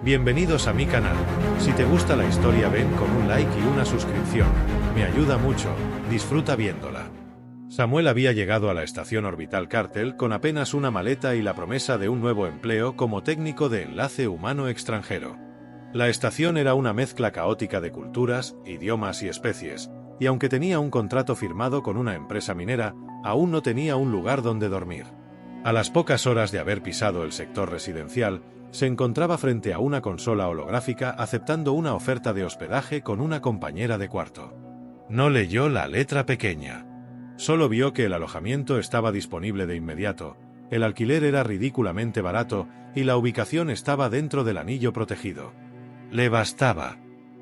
Bienvenidos a mi canal. Si te gusta la historia ven con un like y una suscripción. Me ayuda mucho, disfruta viéndola. Samuel había llegado a la estación orbital Cartel con apenas una maleta y la promesa de un nuevo empleo como técnico de enlace humano extranjero. La estación era una mezcla caótica de culturas, idiomas y especies, y aunque tenía un contrato firmado con una empresa minera, aún no tenía un lugar donde dormir. A las pocas horas de haber pisado el sector residencial, se encontraba frente a una consola holográfica aceptando una oferta de hospedaje con una compañera de cuarto. No leyó la letra pequeña. Solo vio que el alojamiento estaba disponible de inmediato, el alquiler era ridículamente barato y la ubicación estaba dentro del anillo protegido. Le bastaba.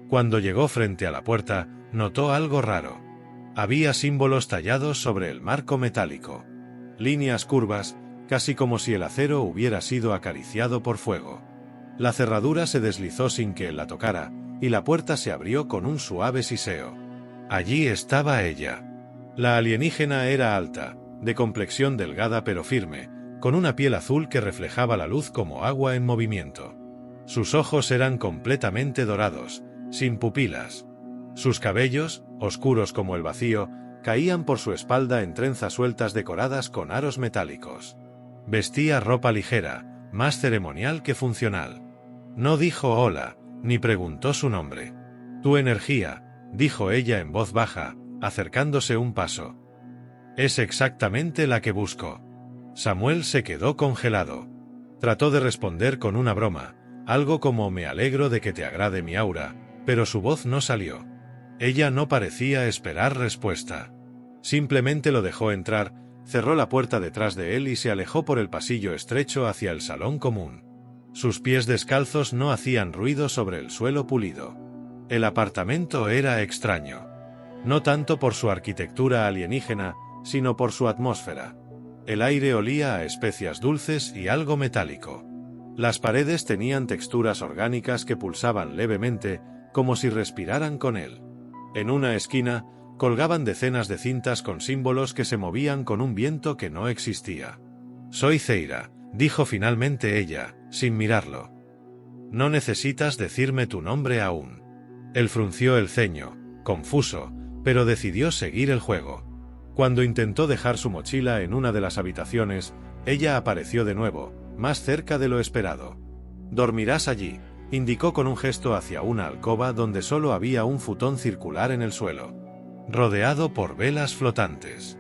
Cuando llegó frente a la puerta, notó algo raro. Había símbolos tallados sobre el marco metálico. Líneas curvas, casi como si el acero hubiera sido acariciado por fuego. La cerradura se deslizó sin que él la tocara, y la puerta se abrió con un suave siseo. Allí estaba ella. La alienígena era alta, de complexión delgada pero firme, con una piel azul que reflejaba la luz como agua en movimiento. Sus ojos eran completamente dorados, sin pupilas. Sus cabellos, oscuros como el vacío, caían por su espalda en trenzas sueltas decoradas con aros metálicos. Vestía ropa ligera, más ceremonial que funcional. No dijo hola, ni preguntó su nombre. Tu energía, dijo ella en voz baja, acercándose un paso. Es exactamente la que busco. Samuel se quedó congelado. Trató de responder con una broma, algo como me alegro de que te agrade mi aura, pero su voz no salió. Ella no parecía esperar respuesta. Simplemente lo dejó entrar, cerró la puerta detrás de él y se alejó por el pasillo estrecho hacia el salón común. Sus pies descalzos no hacían ruido sobre el suelo pulido. El apartamento era extraño. No tanto por su arquitectura alienígena, sino por su atmósfera. El aire olía a especias dulces y algo metálico. Las paredes tenían texturas orgánicas que pulsaban levemente, como si respiraran con él. En una esquina, colgaban decenas de cintas con símbolos que se movían con un viento que no existía. Soy Zeira, dijo finalmente ella, sin mirarlo. No necesitas decirme tu nombre aún. Él frunció el ceño, confuso, pero decidió seguir el juego. Cuando intentó dejar su mochila en una de las habitaciones, ella apareció de nuevo, más cerca de lo esperado. Dormirás allí, indicó con un gesto hacia una alcoba donde solo había un futón circular en el suelo, rodeado por velas flotantes.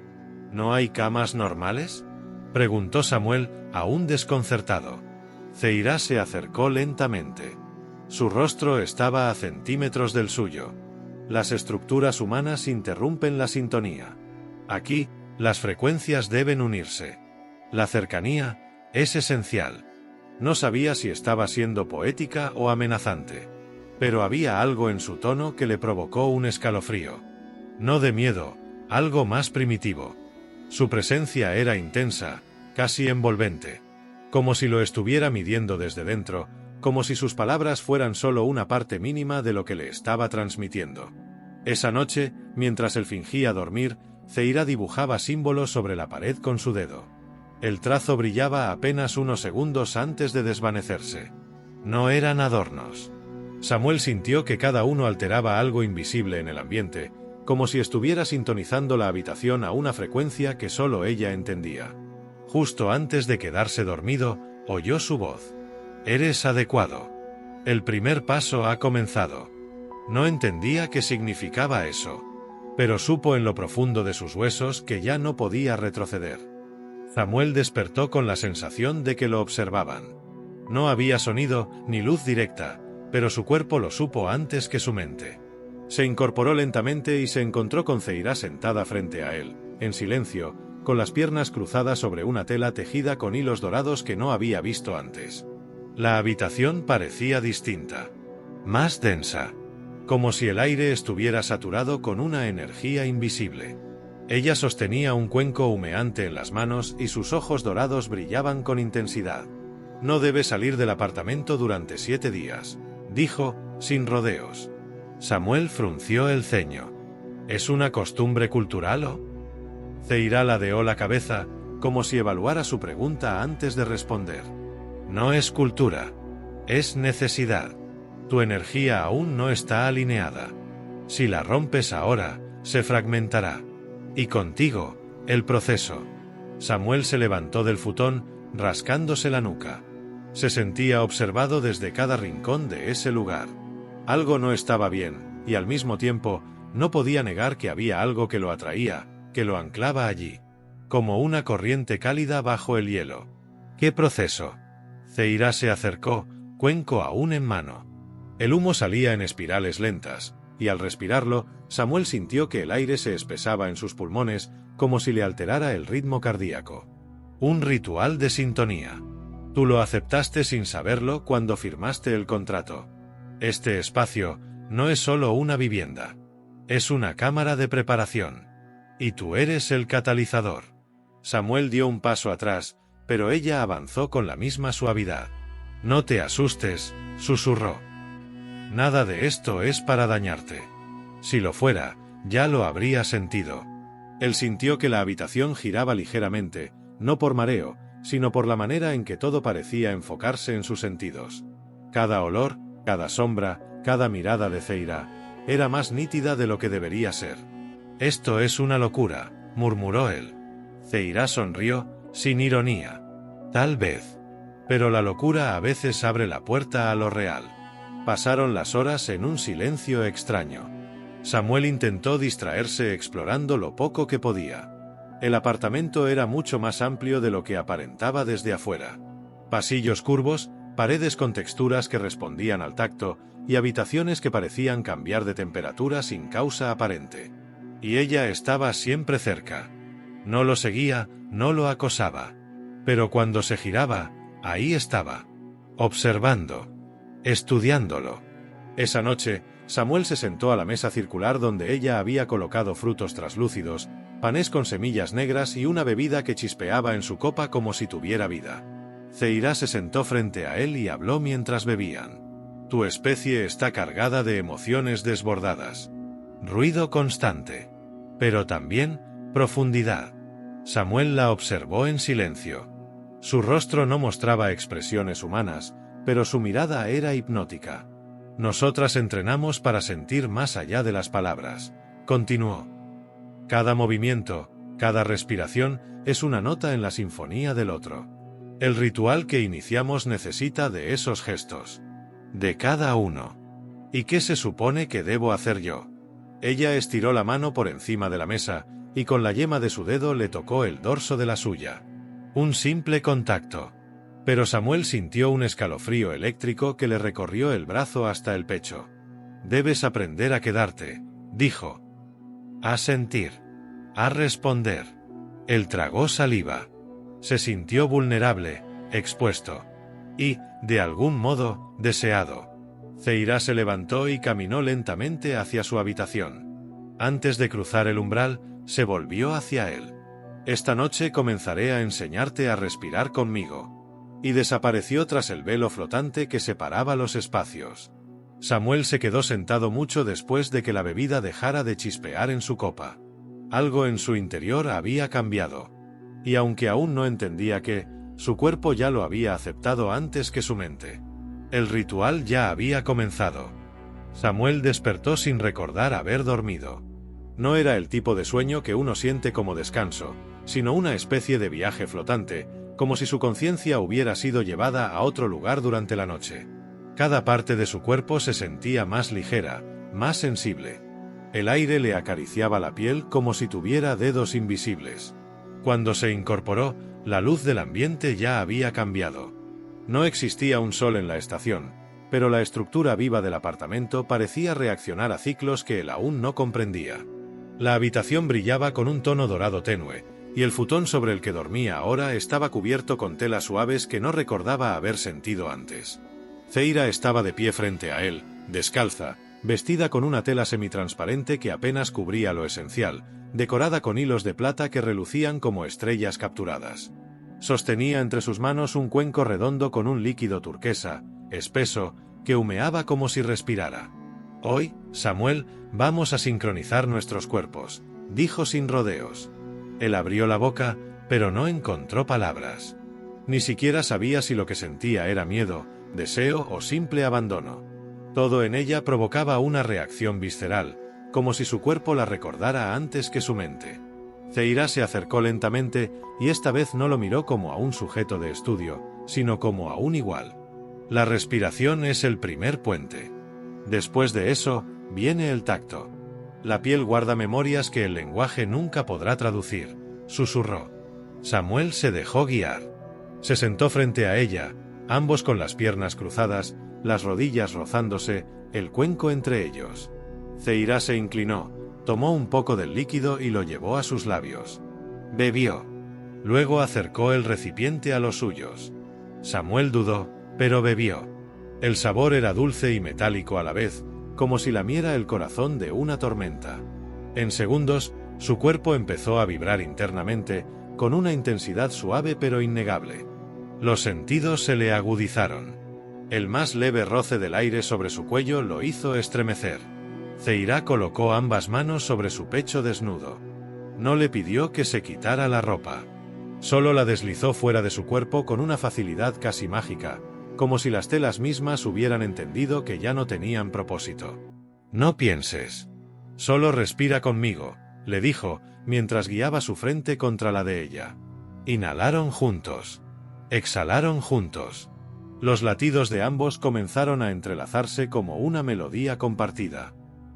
¿No hay camas normales?, preguntó Samuel, aún desconcertado. Zeira se acercó lentamente. Su rostro estaba a centímetros del suyo. Las estructuras humanas interrumpen la sintonía. Aquí, las frecuencias deben unirse. La cercanía es esencial. No sabía si estaba siendo poética o amenazante. Pero había algo en su tono que le provocó un escalofrío. No de miedo, algo más primitivo. Su presencia era intensa, casi envolvente. Como si lo estuviera midiendo desde dentro, como si sus palabras fueran solo una parte mínima de lo que le estaba transmitiendo. Esa noche, mientras él fingía dormir, Zeira dibujaba símbolos sobre la pared con su dedo. El trazo brillaba apenas unos segundos antes de desvanecerse. No eran adornos. Samuel sintió que cada uno alteraba algo invisible en el ambiente, como si estuviera sintonizando la habitación a una frecuencia que solo ella entendía. Justo antes de quedarse dormido, oyó su voz. «Eres adecuado. El primer paso ha comenzado». No entendía qué significaba eso, pero supo en lo profundo de sus huesos que ya no podía retroceder. Samuel despertó con la sensación de que lo observaban. No había sonido ni luz directa, pero su cuerpo lo supo antes que su mente. Se incorporó lentamente y se encontró con Zeira sentada frente a él, en silencio, con las piernas cruzadas sobre una tela tejida con hilos dorados que no había visto antes. La habitación parecía distinta, más densa, como si el aire estuviera saturado con una energía invisible. Ella sostenía un cuenco humeante en las manos y sus ojos dorados brillaban con intensidad. «No debe salir del apartamento durante 7 días», dijo, sin rodeos. Samuel frunció el ceño. ¿Es una costumbre cultural o...? Zeira ladeó la cabeza, como si evaluara su pregunta antes de responder. No es cultura. Es necesidad. Tu energía aún no está alineada. Si la rompes ahora, se fragmentará. Y contigo, el proceso. Samuel se levantó del futón, rascándose la nuca. Se sentía observado desde cada rincón de ese lugar. Algo no estaba bien, y al mismo tiempo, no podía negar que había algo que lo atraía, que lo anclaba allí. Como una corriente cálida bajo el hielo. ¿Qué proceso? Zeira se acercó, cuenco aún en mano. El humo salía en espirales lentas, y al respirarlo, Samuel sintió que el aire se espesaba en sus pulmones, como si le alterara el ritmo cardíaco. Un ritual de sintonía. Tú lo aceptaste sin saberlo cuando firmaste el contrato. Este espacio no es solo una vivienda. Es una cámara de preparación. Y tú eres el catalizador. Samuel dio un paso atrás, pero ella avanzó con la misma suavidad. No te asustes, susurró. Nada de esto es para dañarte. Si lo fuera, ya lo habría sentido. Él sintió que la habitación giraba ligeramente, no por mareo, sino por la manera en que todo parecía enfocarse en sus sentidos. Cada olor, cada sombra, cada mirada de Zeira, era más nítida de lo que debería ser. Esto es una locura, murmuró él. Zeira sonrió, sin ironía. Tal vez. Pero la locura a veces abre la puerta a lo real. Pasaron las horas en un silencio extraño. Samuel intentó distraerse explorando lo poco que podía. El apartamento era mucho más amplio de lo que aparentaba desde afuera. Pasillos curvos, paredes con texturas que respondían al tacto, y habitaciones que parecían cambiar de temperatura sin causa aparente. Y ella estaba siempre cerca. No lo seguía, no lo acosaba. Pero cuando se giraba, ahí estaba. Observando. Estudiándolo. Esa noche, Samuel se sentó a la mesa circular donde ella había colocado frutos traslúcidos, panés con semillas negras y una bebida que chispeaba en su copa como si tuviera vida. Zeira se sentó frente a él y habló mientras bebían. Tu especie está cargada de emociones desbordadas. Ruido constante. Pero también, profundidad. Samuel la observó en silencio. Su rostro no mostraba expresiones humanas, pero su mirada era hipnótica. Nosotras entrenamos para sentir más allá de las palabras, continuó. Cada movimiento, cada respiración, es una nota en la sinfonía del otro. El ritual que iniciamos necesita de esos gestos. De cada uno. ¿Y qué se supone que debo hacer yo? Ella estiró la mano por encima de la mesa, y con la yema de su dedo le tocó el dorso de la suya. Un simple contacto. Pero Samuel sintió un escalofrío eléctrico que le recorrió el brazo hasta el pecho. Debes aprender a quedarte, dijo. A sentir. A responder. Él tragó saliva. Se sintió vulnerable, expuesto. Y, de algún modo, deseado. Zeira se levantó y caminó lentamente hacia su habitación. Antes de cruzar el umbral, se volvió hacia él. Esta noche comenzaré a enseñarte a respirar conmigo. Y desapareció tras el velo flotante que separaba los espacios. Samuel se quedó sentado mucho después de que la bebida dejara de chispear en su copa. Algo en su interior había cambiado. Y aunque aún no entendía qué, su cuerpo ya lo había aceptado antes que su mente. El ritual ya había comenzado. Samuel despertó sin recordar haber dormido. No era el tipo de sueño que uno siente como descanso, sino una especie de viaje flotante, como si su conciencia hubiera sido llevada a otro lugar durante la noche. Cada parte de su cuerpo se sentía más ligera, más sensible. El aire le acariciaba la piel como si tuviera dedos invisibles. Cuando se incorporó, la luz del ambiente ya había cambiado. No existía un sol en la estación, pero la estructura viva del apartamento parecía reaccionar a ciclos que él aún no comprendía. La habitación brillaba con un tono dorado tenue, y el futón sobre el que dormía ahora estaba cubierto con telas suaves que no recordaba haber sentido antes. Zeira estaba de pie frente a él, descalza, vestida con una tela semitransparente que apenas cubría lo esencial, decorada con hilos de plata que relucían como estrellas capturadas. Sostenía entre sus manos un cuenco redondo con un líquido turquesa, espeso, que humeaba como si respirara. Hoy, Samuel, vamos a sincronizar nuestros cuerpos, dijo sin rodeos. Él abrió la boca, pero no encontró palabras. Ni siquiera sabía si lo que sentía era miedo, deseo o simple abandono. Todo en ella provocaba una reacción visceral, como si su cuerpo la recordara antes que su mente. Zeira se acercó lentamente y esta vez no lo miró como a un sujeto de estudio, sino como a un igual. La respiración es el primer puente. Después de eso, viene el tacto. La piel guarda memorias que el lenguaje nunca podrá traducir, susurró. Samuel se dejó guiar. Se sentó frente a ella, ambos con las piernas cruzadas, las rodillas rozándose, el cuenco entre ellos. Zeira se inclinó, tomó un poco del líquido y lo llevó a sus labios. Bebió. Luego acercó el recipiente a los suyos. Samuel dudó, pero bebió. El sabor era dulce y metálico a la vez, como si lamiera el corazón de una tormenta. En segundos, su cuerpo empezó a vibrar internamente, con una intensidad suave pero innegable. Los sentidos se le agudizaron. El más leve roce del aire sobre su cuello lo hizo estremecer. Zeira colocó ambas manos sobre su pecho desnudo. No le pidió que se quitara la ropa. Solo la deslizó fuera de su cuerpo con una facilidad casi mágica, como si las telas mismas hubieran entendido que ya no tenían propósito. No pienses. Solo respira conmigo, le dijo, mientras guiaba su frente contra la de ella. Inhalaron juntos. Exhalaron juntos. Los latidos de ambos comenzaron a entrelazarse como una melodía compartida.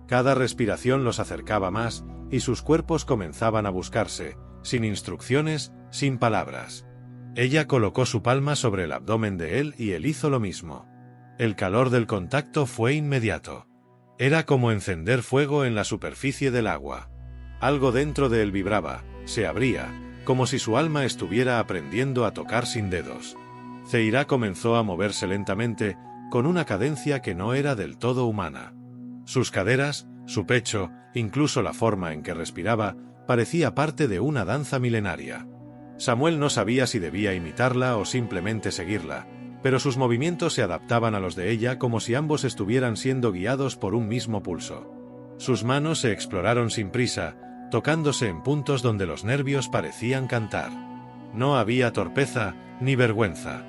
Cada respiración los acercaba más, y sus cuerpos comenzaban a buscarse, sin instrucciones, sin palabras. Ella colocó su palma sobre el abdomen de él y él hizo lo mismo. El calor del contacto fue inmediato. Era como encender fuego en la superficie del agua. Algo dentro de él vibraba, se abría, como si su alma estuviera aprendiendo a tocar sin dedos. Zeira comenzó a moverse lentamente, con una cadencia que no era del todo humana. Sus caderas, su pecho, incluso la forma en que respiraba, parecía parte de una danza milenaria. Samuel no sabía si debía imitarla o simplemente seguirla, pero sus movimientos se adaptaban a los de ella como si ambos estuvieran siendo guiados por un mismo pulso. Sus manos se exploraron sin prisa, tocándose en puntos donde los nervios parecían cantar. No había torpeza ni vergüenza,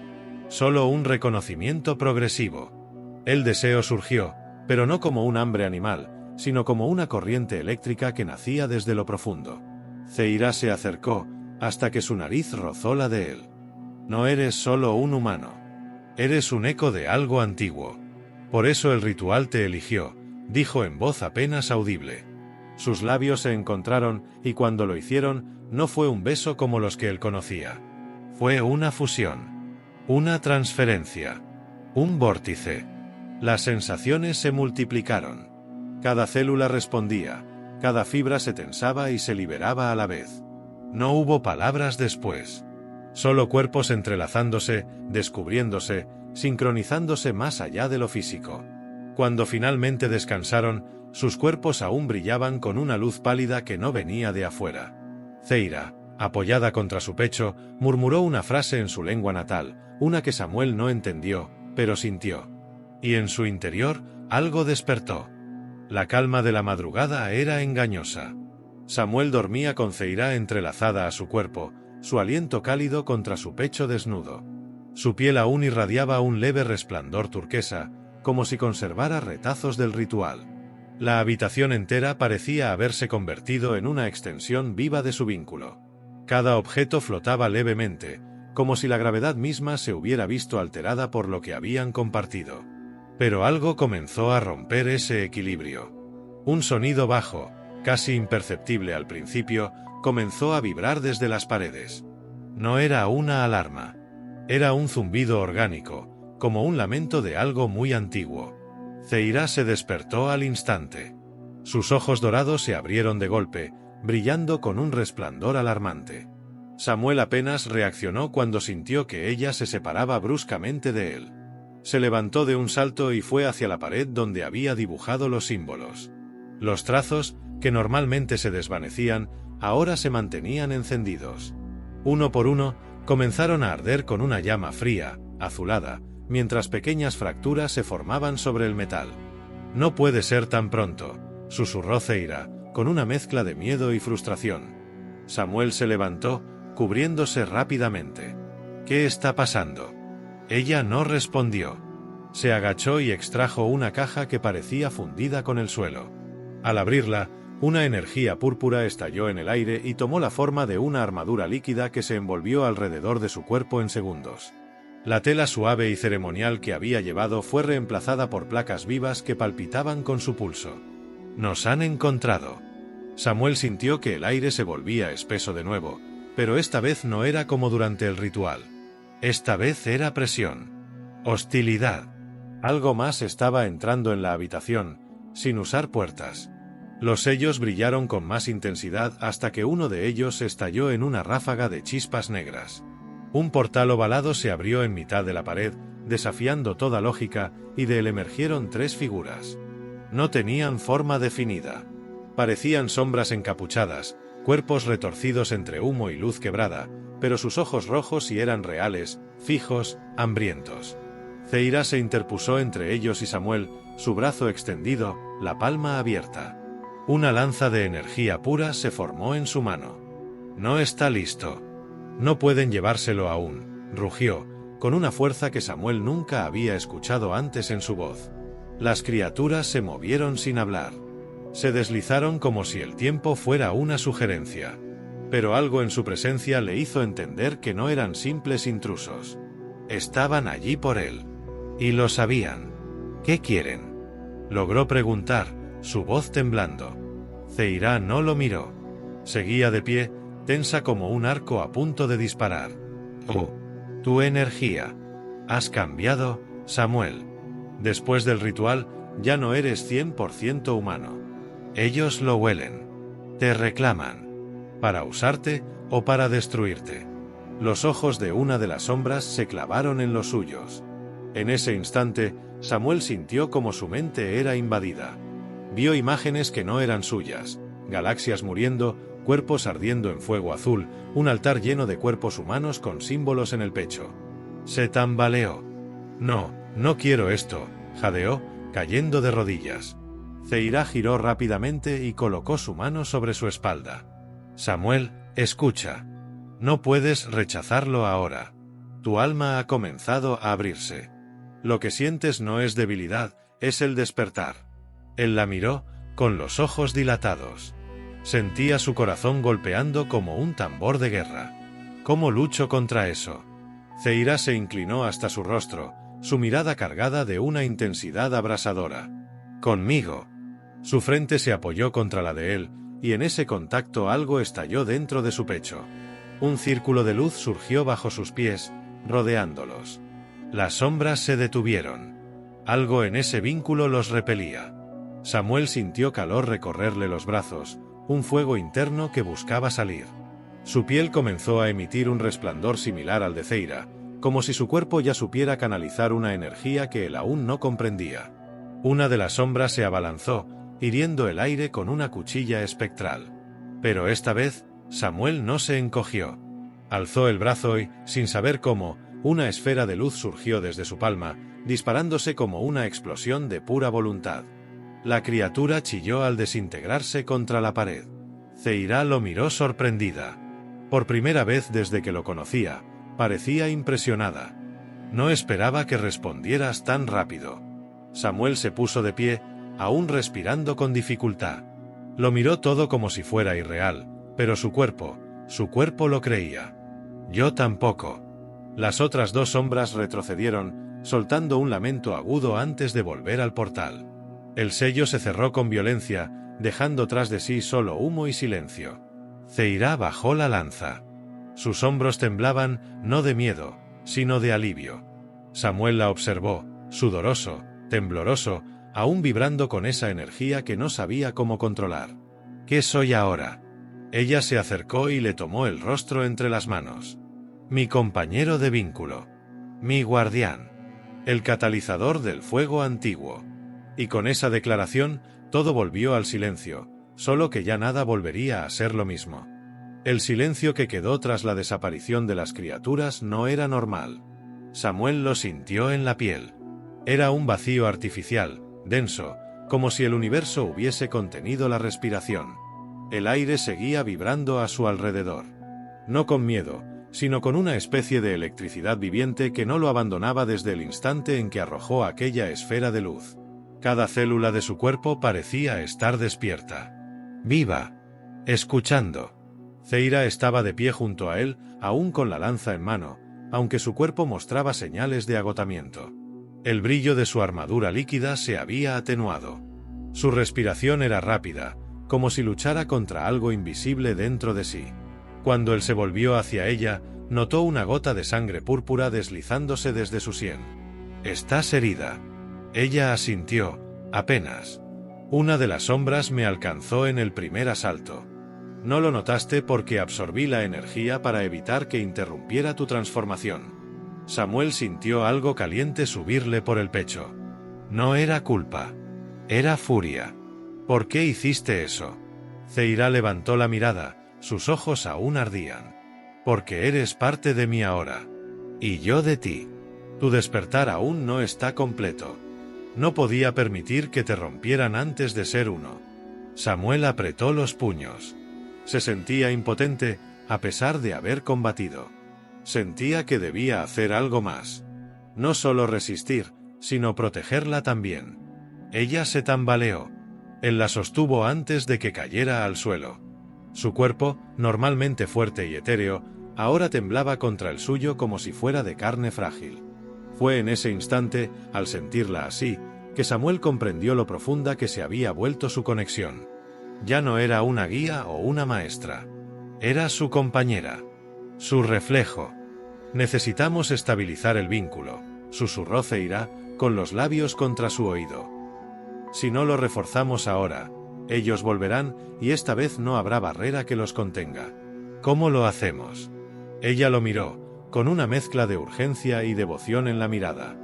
solo un reconocimiento progresivo. El deseo surgió, pero no como un hambre animal, sino como una corriente eléctrica que nacía desde lo profundo. Zeira se acercó, hasta que su nariz rozó la de él. No eres solo un humano. Eres un eco de algo antiguo. Por eso el ritual te eligió, dijo en voz apenas audible. Sus labios se encontraron, y cuando lo hicieron, no fue un beso como los que él conocía. Fue una fusión. Una transferencia. Un vórtice. Las sensaciones se multiplicaron. Cada célula respondía, cada fibra se tensaba y se liberaba a la vez. No hubo palabras después. Solo cuerpos entrelazándose, descubriéndose, sincronizándose más allá de lo físico. Cuando finalmente descansaron, sus cuerpos aún brillaban con una luz pálida que no venía de afuera. Zeira, apoyada contra su pecho, murmuró una frase en su lengua natal, una que Samuel no entendió, pero sintió. Y en su interior, algo despertó. La calma de la madrugada era engañosa. Samuel dormía con Zeira entrelazada a su cuerpo, su aliento cálido contra su pecho desnudo. Su piel aún irradiaba un leve resplandor turquesa, como si conservara retazos del ritual. La habitación entera parecía haberse convertido en una extensión viva de su vínculo. Cada objeto flotaba levemente, como si la gravedad misma se hubiera visto alterada por lo que habían compartido. Pero algo comenzó a romper ese equilibrio. Un sonido bajo, casi imperceptible al principio, comenzó a vibrar desde las paredes. No era una alarma. Era un zumbido orgánico, como un lamento de algo muy antiguo. Zeira se despertó al instante. Sus ojos dorados se abrieron de golpe, brillando con un resplandor alarmante. Samuel apenas reaccionó cuando sintió que ella se separaba bruscamente de él. Se levantó de un salto y fue hacia la pared donde había dibujado los símbolos. Los trazos, que normalmente se desvanecían, ahora se mantenían encendidos. Uno por uno, comenzaron a arder con una llama fría, azulada, mientras pequeñas fracturas se formaban sobre el metal. «No puede ser tan pronto», susurró Zeira, con una mezcla de miedo y frustración. Samuel se levantó, cubriéndose rápidamente. «¿Qué está pasando?» Ella no respondió. Se agachó y extrajo una caja que parecía fundida con el suelo. Al abrirla, una energía púrpura estalló en el aire y tomó la forma de una armadura líquida que se envolvió alrededor de su cuerpo en segundos. La tela suave y ceremonial que había llevado fue reemplazada por placas vivas que palpitaban con su pulso. «Nos han encontrado». Samuel sintió que el aire se volvía espeso de nuevo, pero esta vez no era como durante el ritual. Esta vez era presión. Hostilidad. Algo más estaba entrando en la habitación, sin usar puertas. Los sellos brillaron con más intensidad hasta que uno de ellos estalló en una ráfaga de chispas negras. Un portal ovalado se abrió en mitad de la pared, desafiando toda lógica, y de él emergieron 3 figuras. No tenían forma definida. Parecían sombras encapuchadas, cuerpos retorcidos entre humo y luz quebrada, pero sus ojos rojos sí eran reales, fijos, hambrientos. Zeira se interpuso entre ellos y Samuel, su brazo extendido, la palma abierta. Una lanza de energía pura se formó en su mano. «No está listo. No pueden llevárselo aún», rugió, con una fuerza que Samuel nunca había escuchado antes en su voz. Las criaturas se movieron sin hablar. Se deslizaron como si el tiempo fuera una sugerencia. Pero algo en su presencia le hizo entender que no eran simples intrusos. Estaban allí por él. Y lo sabían. «¿Qué quieren?», logró preguntar, su voz temblando. Zeira no lo miró. Seguía de pie, tensa como un arco a punto de disparar. «Oh, tu energía. Has cambiado, Samuel. Después del ritual, ya no eres 100% humano. Ellos lo huelen. Te reclaman. Para usarte o para destruirte». Los ojos de una de las sombras se clavaron en los suyos. En ese instante, Samuel sintió como su mente era invadida. Vio imágenes que no eran suyas, galaxias muriendo, cuerpos ardiendo en fuego azul, un altar lleno de cuerpos humanos con símbolos en el pecho. Se tambaleó. «No, no quiero esto», jadeó, cayendo de rodillas. Zeira giró rápidamente y colocó su mano sobre su espalda. «Samuel, escucha. No puedes rechazarlo ahora. Tu alma ha comenzado a abrirse. Lo que sientes no es debilidad, es el despertar». Él la miró, con los ojos dilatados. Sentía su corazón golpeando como un tambor de guerra. ¿Cómo lucho contra eso? Zeira se inclinó hasta su rostro, su mirada cargada de una intensidad abrasadora. «Conmigo». Su frente se apoyó contra la de él, y en ese contacto algo estalló dentro de su pecho. Un círculo de luz surgió bajo sus pies, rodeándolos. Las sombras se detuvieron. Algo en ese vínculo los repelía. Samuel sintió calor recorrerle los brazos, un fuego interno que buscaba salir. Su piel comenzó a emitir un resplandor similar al de Zeira, como si su cuerpo ya supiera canalizar una energía que él aún no comprendía. Una de las sombras se abalanzó, hiriendo el aire con una cuchilla espectral. Pero esta vez, Samuel no se encogió. Alzó el brazo y, sin saber cómo, una esfera de luz surgió desde su palma, disparándose como una explosión de pura voluntad. La criatura chilló al desintegrarse contra la pared. Zeira lo miró sorprendida. Por primera vez desde que lo conocía, parecía impresionada. No esperaba que respondieras tan rápido. Samuel se puso de pie, aún respirando con dificultad. Lo miró todo como si fuera irreal, pero su cuerpo lo creía. Yo tampoco. Las otras 2 sombras retrocedieron, soltando un lamento agudo antes de volver al portal. El sello se cerró con violencia, dejando tras de sí solo humo y silencio. Zeira bajó la lanza. Sus hombros temblaban, no de miedo, sino de alivio. Samuel la observó, sudoroso, tembloroso, aún vibrando con esa energía que no sabía cómo controlar. «¿Qué soy ahora?». Ella se acercó y le tomó el rostro entre las manos. «Mi compañero de vínculo. Mi guardián. El catalizador del fuego antiguo». Y con esa declaración, todo volvió al silencio, solo que ya nada volvería a ser lo mismo. El silencio que quedó tras la desaparición de las criaturas no era normal. Samuel lo sintió en la piel. Era un vacío artificial, denso, como si el universo hubiese contenido la respiración. El aire seguía vibrando a su alrededor. No con miedo, sino con una especie de electricidad viviente que no lo abandonaba desde el instante en que arrojó aquella esfera de luz. Cada célula de su cuerpo parecía estar despierta, viva, escuchando. Zeira estaba de pie junto a él, aún con la lanza en mano, aunque su cuerpo mostraba señales de agotamiento. El brillo de su armadura líquida se había atenuado. Su respiración era rápida, como si luchara contra algo invisible dentro de sí. Cuando él se volvió hacia ella, notó una gota de sangre púrpura deslizándose desde su sien. «¿Estás herida?» Ella asintió, apenas. «Una de las sombras me alcanzó en el primer asalto. No lo notaste porque absorbí la energía para evitar que interrumpiera tu transformación». Samuel sintió algo caliente subirle por el pecho. No era culpa. Era furia. «¿Por qué hiciste eso?» Zeira levantó la mirada, sus ojos aún ardían. «Porque eres parte de mí ahora. Y yo de ti. Tu despertar aún no está completo. No podía permitir que te rompieran antes de ser uno». Samuel apretó los puños. Se sentía impotente, a pesar de haber combatido. Sentía que debía hacer algo más. No solo resistir, sino protegerla también. Ella se tambaleó. Él la sostuvo antes de que cayera al suelo. Su cuerpo, normalmente fuerte y etéreo, ahora temblaba contra el suyo como si fuera de carne frágil. Fue en ese instante, al sentirla así, que Samuel comprendió lo profunda que se había vuelto su conexión. Ya no era una guía o una maestra. Era su compañera. Su reflejo. «Necesitamos estabilizar el vínculo», susurró Zeira, con los labios contra su oído. «Si no lo reforzamos ahora, ellos volverán y esta vez no habrá barrera que los contenga. ¿Cómo lo hacemos?» Ella lo miró, con una mezcla de urgencia y devoción en la mirada.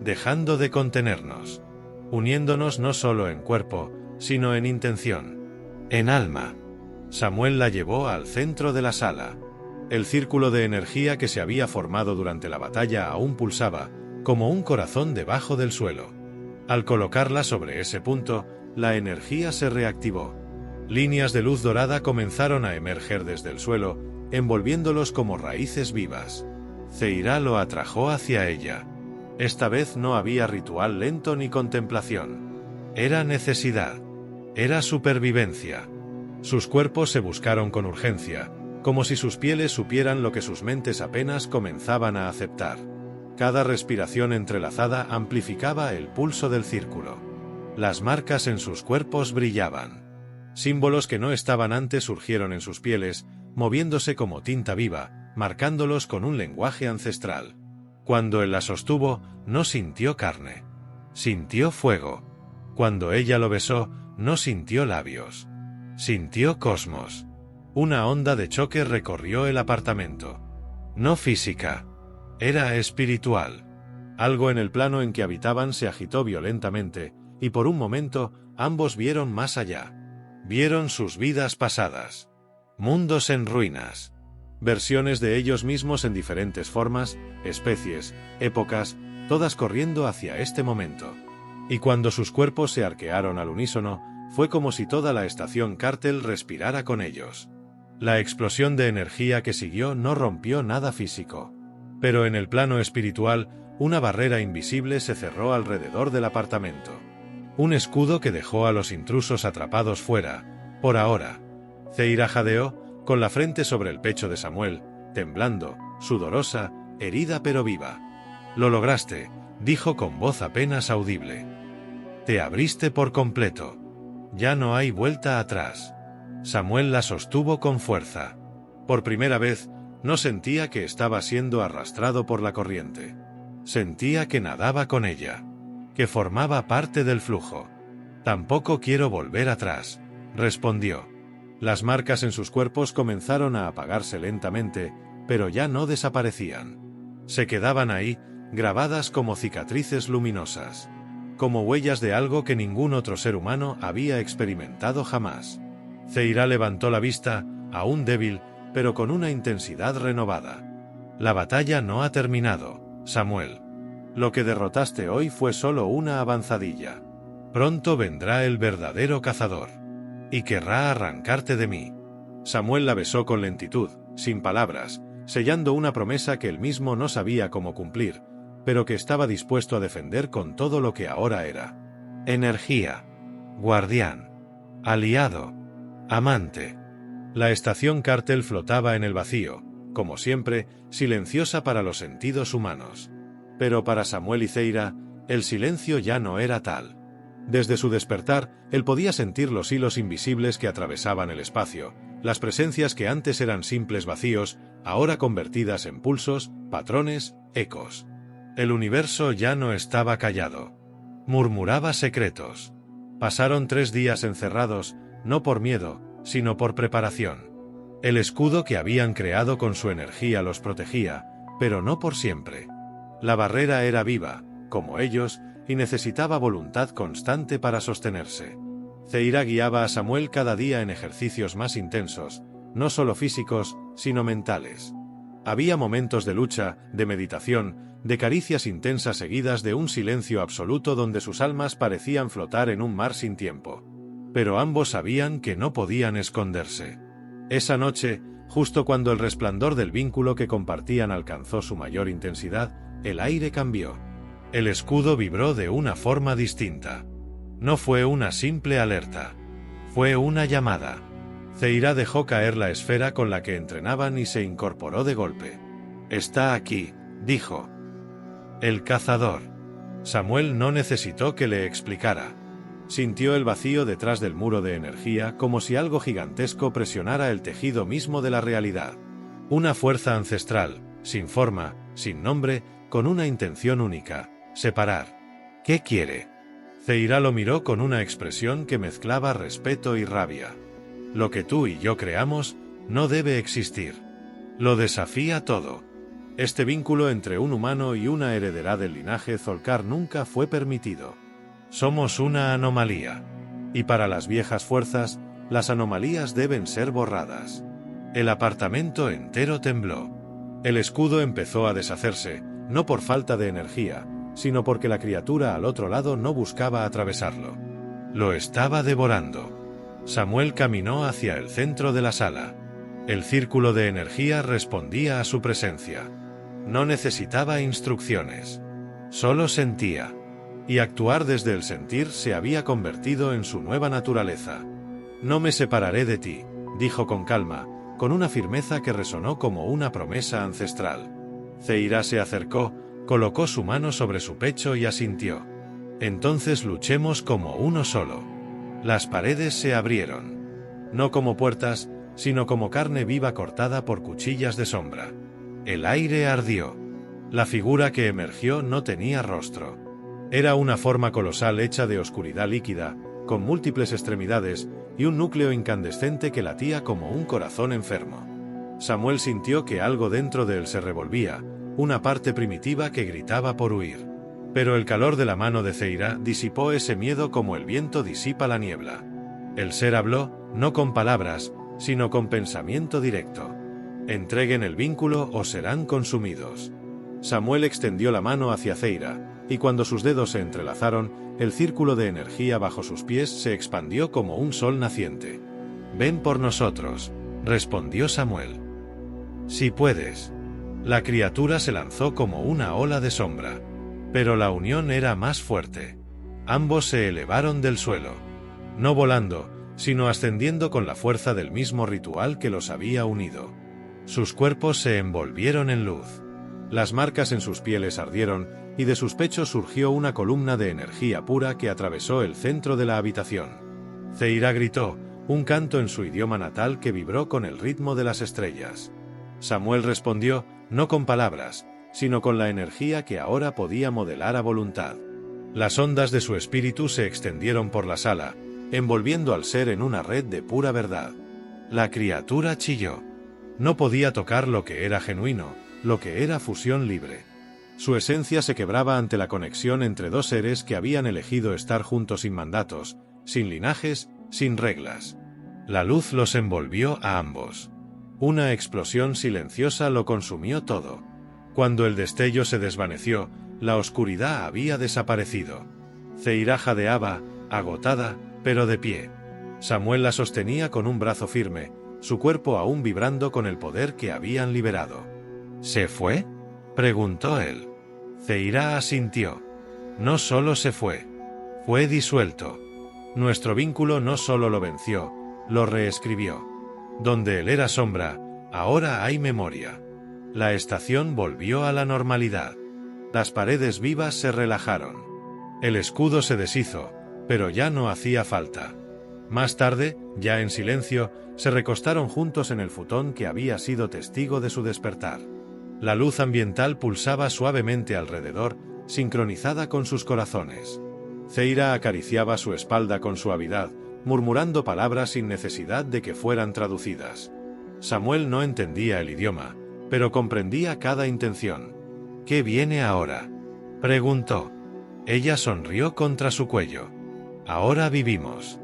«Dejando de contenernos. Uniéndonos no solo en cuerpo, sino en intención. En alma». Samuel la llevó al centro de la sala. El círculo de energía que se había formado durante la batalla aún pulsaba, como un corazón debajo del suelo. Al colocarla sobre ese punto, la energía se reactivó. Líneas de luz dorada comenzaron a emerger desde el suelo, envolviéndolos como raíces vivas. Zeira lo atrajo hacia ella. Esta vez no había ritual lento ni contemplación. Era necesidad. Era supervivencia. Sus cuerpos se buscaron con urgencia, como si sus pieles supieran lo que sus mentes apenas comenzaban a aceptar. Cada respiración entrelazada amplificaba el pulso del círculo. Las marcas en sus cuerpos brillaban. Símbolos que no estaban antes surgieron en sus pieles, moviéndose como tinta viva, marcándolos con un lenguaje ancestral. Cuando él la sostuvo, no sintió carne. Sintió fuego. Cuando ella lo besó, no sintió labios. Sintió cosmos. Una onda de choque recorrió el apartamento. No física. Era espiritual. Algo en el plano en que habitaban se agitó violentamente, y por un momento, ambos vieron más allá. Vieron sus vidas pasadas. Mundos en ruinas. Versiones de ellos mismos en diferentes formas, especies, épocas, todas corriendo hacia este momento. Y cuando sus cuerpos se arquearon al unísono, fue como si toda la estación Cártel respirara con ellos. La explosión de energía que siguió no rompió nada físico. Pero en el plano espiritual, una barrera invisible se cerró alrededor del apartamento. Un escudo que dejó a los intrusos atrapados fuera, por ahora. Zeira jadeó, con la frente sobre el pecho de Samuel, temblando, sudorosa, herida pero viva. «Lo lograste», dijo con voz apenas audible. «Te abriste por completo. Ya no hay vuelta atrás». Samuel la sostuvo con fuerza. Por primera vez, no sentía que estaba siendo arrastrado por la corriente. Sentía que nadaba con ella, que formaba parte del flujo. «Tampoco quiero volver atrás», respondió. Las marcas en sus cuerpos comenzaron a apagarse lentamente, pero ya no desaparecían. Se quedaban ahí, grabadas como cicatrices luminosas. Como huellas de algo que ningún otro ser humano había experimentado jamás. Zeira levantó la vista, aún débil, pero con una intensidad renovada. «La batalla no ha terminado, Samuel. Lo que derrotaste hoy fue solo una avanzadilla. Pronto vendrá el verdadero cazador. Y querrá arrancarte de mí». Samuel la besó con lentitud, sin palabras, sellando una promesa que él mismo no sabía cómo cumplir, pero que estaba dispuesto a defender con todo lo que ahora era. Energía. Guardián. Aliado. Amante. La estación Cartel flotaba en el vacío, como siempre, silenciosa para los sentidos humanos. Pero para Samuel y Zeira, el silencio ya no era tal. Desde su despertar, él podía sentir los hilos invisibles que atravesaban el espacio, las presencias que antes eran simples vacíos, ahora convertidas en pulsos, patrones, ecos. El universo ya no estaba callado. Murmuraba secretos. Pasaron 3 días encerrados, no por miedo, sino por preparación. El escudo que habían creado con su energía los protegía, pero no por siempre. La barrera era viva, como ellos, y necesitaba voluntad constante para sostenerse. Zeira guiaba a Samuel cada día en ejercicios más intensos, no solo físicos, sino mentales. Había momentos de lucha, de meditación, de caricias intensas seguidas de un silencio absoluto donde sus almas parecían flotar en un mar sin tiempo. Pero ambos sabían que no podían esconderse. Esa noche, justo cuando el resplandor del vínculo que compartían alcanzó su mayor intensidad, el aire cambió. El escudo vibró de una forma distinta. No fue una simple alerta. Fue una llamada. Zeira dejó caer la esfera con la que entrenaban y se incorporó de golpe. «Está aquí», dijo. «El cazador». Samuel no necesitó que le explicara. Sintió el vacío detrás del muro de energía como si algo gigantesco presionara el tejido mismo de la realidad. Una fuerza ancestral, sin forma, sin nombre, con una intención única: separar. ¿Qué quiere? Zeira lo miró con una expresión que mezclaba respeto y rabia. Lo que tú y yo creamos no debe existir. Lo desafía todo. Este vínculo entre un humano y una heredera del linaje Zolkar nunca fue permitido. Somos una anomalía. Y para las viejas fuerzas, las anomalías deben ser borradas. El apartamento entero tembló. El escudo empezó a deshacerse, no por falta de energía, sino porque la criatura al otro lado no buscaba atravesarlo. Lo estaba devorando. Samuel caminó hacia el centro de la sala. El círculo de energía respondía a su presencia. No necesitaba instrucciones. Solo sentía. Y actuar desde el sentir se había convertido en su nueva naturaleza. «No me separaré de ti», dijo con calma, con una firmeza que resonó como una promesa ancestral. Zeira se acercó, colocó su mano sobre su pecho y asintió. «Entonces luchemos como uno solo». Las paredes se abrieron. No como puertas, sino como carne viva cortada por cuchillas de sombra. El aire ardió. La figura que emergió no tenía rostro. Era una forma colosal hecha de oscuridad líquida, con múltiples extremidades y un núcleo incandescente que latía como un corazón enfermo. Samuel sintió que algo dentro de él se revolvía, una parte primitiva que gritaba por huir. Pero el calor de la mano de Zeira disipó ese miedo como el viento disipa la niebla. El ser habló, no con palabras, sino con pensamiento directo. «Entreguen el vínculo o serán consumidos». Samuel extendió la mano hacia Zeira, y cuando sus dedos se entrelazaron, el círculo de energía bajo sus pies se expandió como un sol naciente. «Ven por nosotros», respondió Samuel. «Si puedes». La criatura se lanzó como una ola de sombra. Pero la unión era más fuerte. Ambos se elevaron del suelo. No volando, sino ascendiendo con la fuerza del mismo ritual que los había unido. Sus cuerpos se envolvieron en luz. Las marcas en sus pieles ardieron, y de sus pechos surgió una columna de energía pura que atravesó el centro de la habitación. Zeira gritó, un canto en su idioma natal que vibró con el ritmo de las estrellas. Samuel respondió, no con palabras, sino con la energía que ahora podía modelar a voluntad. Las ondas de su espíritu se extendieron por la sala, envolviendo al ser en una red de pura verdad. La criatura chilló. No podía tocar lo que era genuino, lo que era fusión libre. Su esencia se quebraba ante la conexión entre dos seres que habían elegido estar juntos sin mandatos, sin linajes, sin reglas. La luz los envolvió a ambos. Una explosión silenciosa lo consumió todo. Cuando el destello se desvaneció, la oscuridad había desaparecido. Zeira jadeaba, agotada, pero de pie. Samuel la sostenía con un brazo firme, su cuerpo aún vibrando con el poder que habían liberado. ¿Se fue?, preguntó él. Zeira asintió. No solo se fue disuelto. Nuestro vínculo no solo lo venció, lo reescribió. Donde él era sombra, ahora hay memoria. La estación volvió a la normalidad. Las paredes vivas se relajaron. El escudo se deshizo, pero ya no hacía falta. Más tarde, ya en silencio, se recostaron juntos en el futón que había sido testigo de su despertar. La luz ambiental pulsaba suavemente alrededor, sincronizada con sus corazones. Zeira acariciaba su espalda con suavidad, murmurando palabras sin necesidad de que fueran traducidas. Samuel no entendía el idioma, pero comprendía cada intención. ¿Qué viene ahora?, preguntó. Ella sonrió contra su cuello. Ahora vivimos.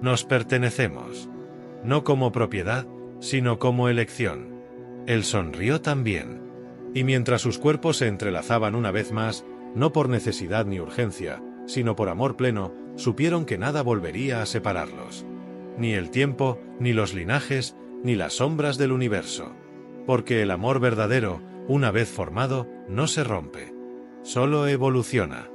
Nos pertenecemos. No como propiedad, sino como elección. Él sonrió también. Y mientras sus cuerpos se entrelazaban una vez más, no por necesidad ni urgencia, sino por amor pleno, supieron que nada volvería a separarlos. Ni el tiempo, ni los linajes, ni las sombras del universo. Porque el amor verdadero, una vez formado, no se rompe. Solo evoluciona.